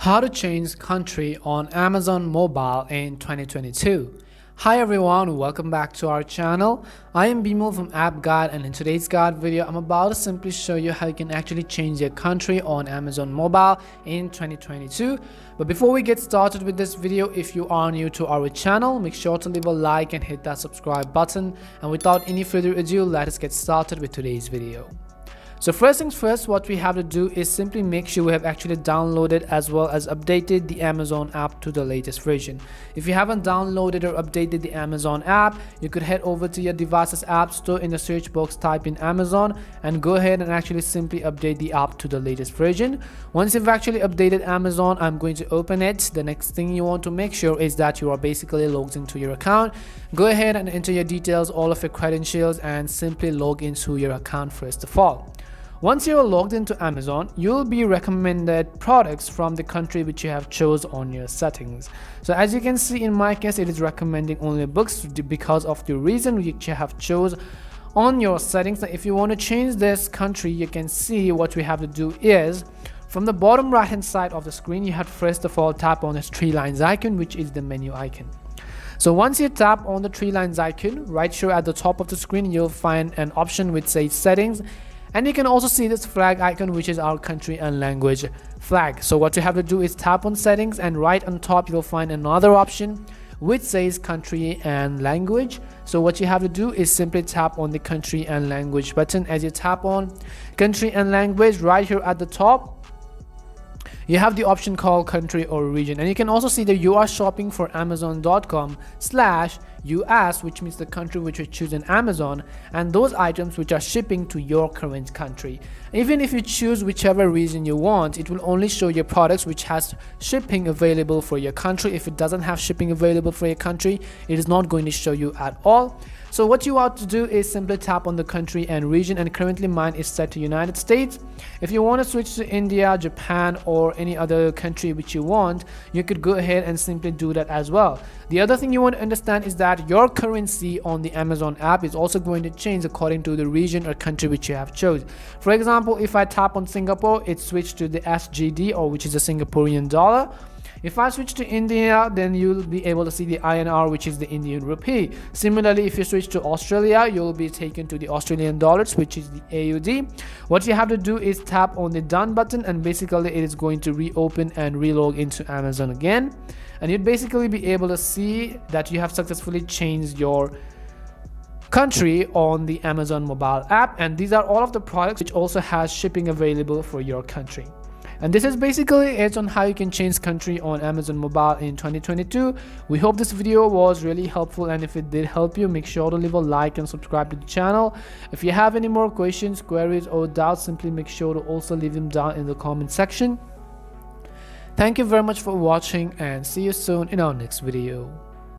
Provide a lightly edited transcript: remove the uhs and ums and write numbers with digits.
How to change country on Amazon Mobile in 2022. Hi everyone, welcome back to our channel. I am Bimal from App Guide, and in today's guide video I'm about to simply show you how you can actually change your country on Amazon Mobile in 2022. But before we get started with this video, if you are new to our channel, make sure to leave a like and hit that subscribe button. And without any further ado, let us get started with today's video. So first things first, what we have to do is simply make sure we have actually downloaded as well as updated the Amazon app to the latest version. If you haven't downloaded or updated the Amazon app, you could head over to your device's app store. In the search box, type in Amazon and go ahead and actually simply update the app to the latest version. Once you've actually updated Amazon, I'm going to open it. The next thing you want to make sure is that you are basically logged into your account. Go ahead and enter your details, all of your credentials, and simply log into your account first of all. Once you're logged into Amazon, you'll be recommended products from the country which you have chose on your settings. So as you can see, in my case, it is recommending only books because of the reason which you have chose on your settings. So if you want to change this country, you can see what we have to do is from the bottom right hand side of the screen, you have to first of all tap on this three lines icon, which is the menu icon. So once you tap on the three lines icon, right here at the top of the screen, you'll find an option which says settings. And you can also see this flag icon, which is our country and language flag. So what you have to do is tap on settings, and right on top you'll find another option which says country and language. So what you have to do is simply tap on the country and language button. As you tap on country and language, right here at the top you have the option called country or region, and you can also see that you are shopping for Amazon.com/US, which means the country which you choose in Amazon, and those items which are shipping to your current country. Even if you choose whichever region you want, it will only show your products which has shipping available for your country. If it doesn't have shipping available for your country, it is not going to show you at all. So what you want to do is simply tap on the country and region, and currently mine is set to United States. If you want to switch to India, Japan, or any other country which you want, you could go ahead and simply do that as well. The other thing you want to understand is that your currency on the Amazon app is also going to change according to the region or country which you have chosen. For example, if I tap on Singapore, it switched to the SGD, or which is a Singaporean dollar. If I switch to India, then you'll be able to see the INR, which is the Indian rupee. Similarly, if you switch to Australia, you'll be taken to the Australian dollars, which is the AUD. What you have to do is tap on the done button, and basically it is going to reopen and relog into Amazon again. And you'd basically be able to see that you have successfully changed your country on the Amazon mobile app. And these are all of the products which also has shipping available for your country. And this is basically it on how you can change country on Amazon Mobile in 2022. We hope this video was really helpful, and if it did help you, make sure to leave a like and subscribe to the channel. If you have any more questions, queries, or doubts, simply make sure to also leave them down in the comment section. Thank you very much for watching, and see you soon in our next video.